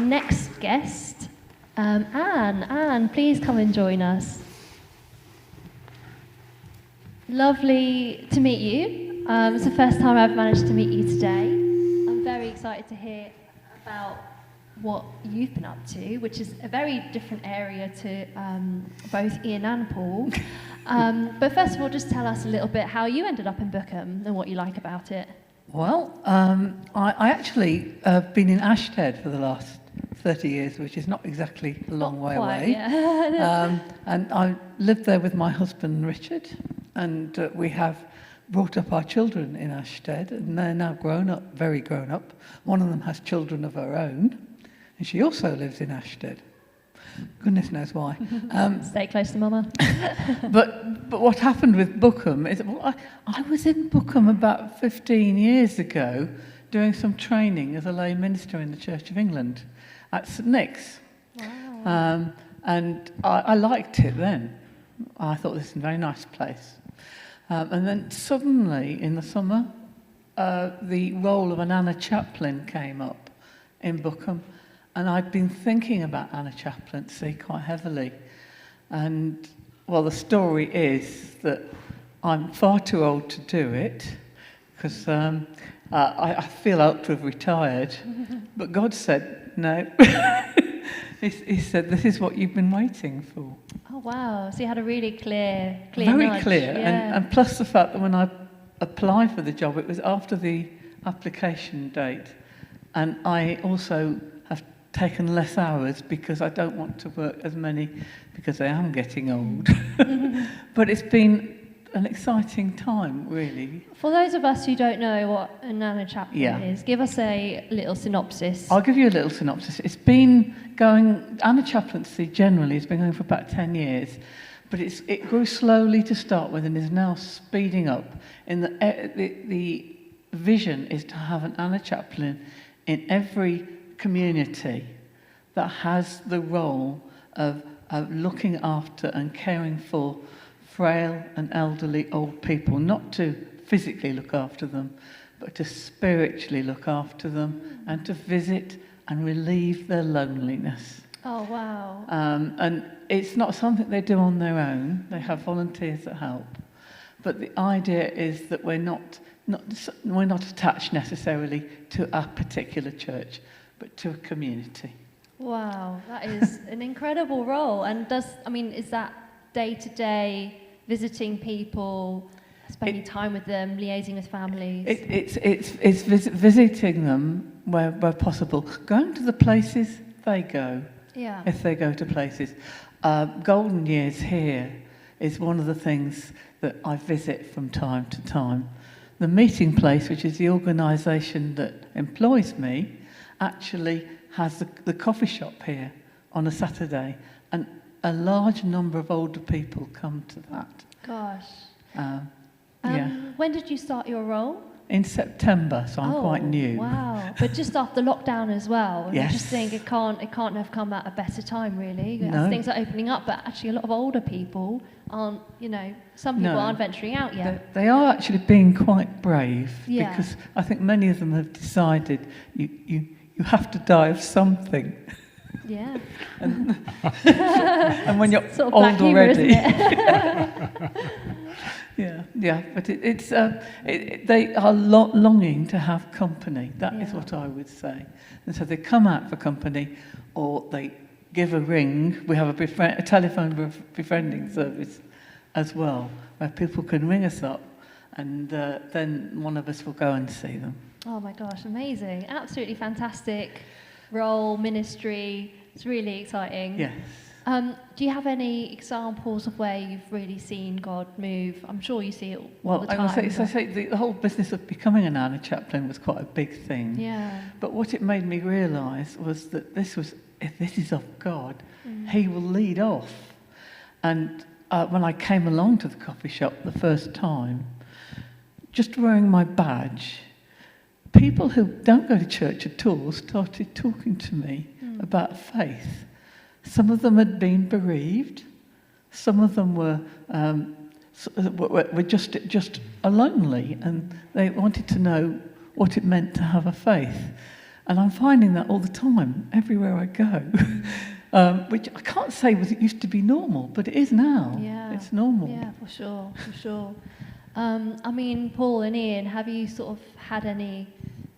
next guest, Anne. Anne, please come and join us. Lovely to meet you. It's the first time I've managed to meet you today. I'm very excited to hear about what you've been up to, which is a very different area to both Ian and Paul. But first of all, just tell us a little bit how you ended up in Bookham and what you like about it. Well, I actually have been in Ashted for the last 30 years, which is not exactly a long way away. Yeah. And I lived there with my husband, Richard, and we have brought up our children in Ashted, and they're now grown up, very grown up. One of them has children of her own, and she also lives in Ashted. Goodness knows why. Stay close to Mama. But what happened with Bookham is, well, I was in Bookham about 15 years ago doing some training as a lay minister in the Church of England at St Nick's. Wow. And I liked it then. I thought this is a very nice place. And then suddenly in the summer, the role of an Anna Chaplain came up in Bookham. And I'd been thinking about Anna Chaplain, quite heavily. And, well, the story is that I'm far too old to do it, because I feel out to have retired. But God said, no. He said, this is what you've been waiting for. Oh, wow. So you had a really clear Very nudge. clear. Yeah. And plus the fact that when I applied for the job, it was after the application date. And I also have taken less hours because I don't want to work as many because I am getting old. But it's been an exciting time, really. For those of us who don't know what an Anna Chaplain is, give us a little synopsis. I'll give you a little synopsis. It's been going, Anna Chaplaincy generally has been going for about 10 years, but it grew slowly to start with and is now speeding up. The vision is to have an Anna Chaplain in every community that has the role of looking after and caring for frail and elderly old people, not to physically look after them, but to spiritually look after them and to visit and relieve their loneliness. Oh, wow. And it's not something they do on their own. They have volunteers that help. But the idea is that we're not attached necessarily to a particular church, but to a community. Wow, that is an incredible role. And is that day-to-day visiting people, spending time with them, liaising with families? It's visiting them where possible, going to the places they go, if they go to places. Golden Years here is one of the things that I visit from time to time. The meeting place, which is the organisation that employs me, actually has the coffee shop here on a Saturday, and a large number of older people come to that. Gosh. When did you start your role? In September, so I'm quite new. Wow. But just after lockdown as well. And Yes. I just think it can't have come at a better time, really. No. As things are opening up, but actually a lot of older people aren't, some people aren't venturing out yet. They are actually being quite brave, Yeah. because I think many of them have decided you have to die of something. Yeah. And when you're Sort of old black humour, already. isn't it? Yeah, but they are longing to have company. That is what I would say. And so they come out for company, or they give a ring. We have a telephone befriending service as well, where people can ring us up, and then one of us will go and see them. Oh my gosh, amazing. Absolutely fantastic role, ministry. It's really exciting. Yes. Do you have any examples of where you've really seen God move? I'm sure you see it all the time. Well, I say the whole business of becoming an Anna Chaplain was quite a big thing. Yeah. But what it made me realise was that if this is of God, He will lead off. And when I came along to the coffee shop the first time, just wearing my badge, people who don't go to church at all started talking to me about faith. Some of them had been bereaved. Some of them were just lonely, and they wanted to know what it meant to have a faith. And I'm finding that all the time, everywhere I go, which I can't say it used to be normal, but it is now. Yeah. It's normal. Yeah, for sure, for sure. I mean, Paul and Ian, have you sort of had any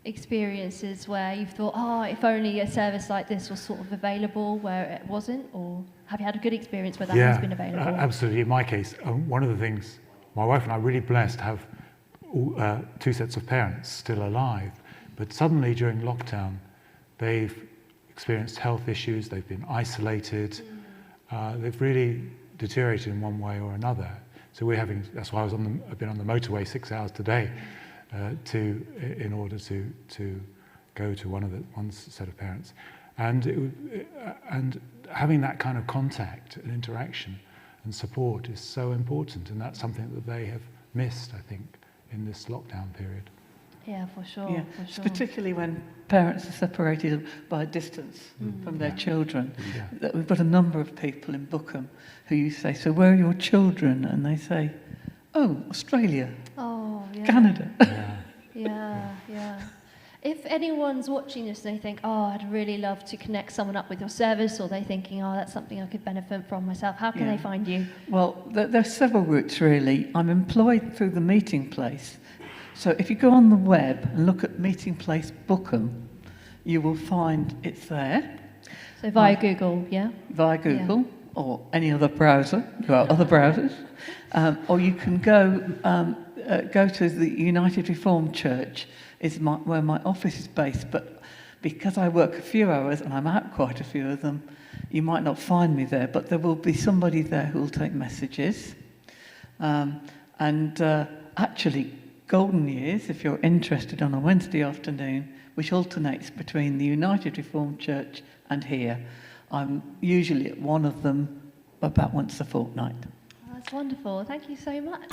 experiences where you've thought, oh, if only a service like this was sort of available where it wasn't? Or have you had a good experience where that has been available? Absolutely. In my case, one of the things, my wife and I are really blessed to have two sets of parents still alive. But suddenly during lockdown, they've experienced health issues, they've been isolated, they've really deteriorated in one way or another. So that's why I've been on the motorway 6 hours today in order to go to one set of parents. And having that kind of contact and interaction and support is so important, and that's something that they have missed, I think, in this lockdown period. Yeah, for sure. Yeah. For sure. Particularly when parents are separated by a distance from their children. Yeah. We've got a number of people in Bookham who you say, so where are your children? And they say, oh, Australia, Canada. Yeah. If anyone's watching this and they think, oh, I'd really love to connect someone up with your service, or they're thinking, oh, that's something I could benefit from myself, how can they find you? Well, there's several routes, really. I'm employed through the Meeting Place. So if you go on the web and look at Meeting Place Bookham, you will find it's there. So via Google, yeah? Via Google, or any other browser. There are other browsers. Or you can go to the United Reformed Church, where my office is based. But because I work a few hours and I'm out quite a few of them, you might not find me there. But there will be somebody there who will take messages. Actually, Golden Years, if you're interested, on a Wednesday afternoon, which alternates between the United Reformed Church and here. I'm usually at one of them about once a fortnight. That's wonderful. Thank you so much.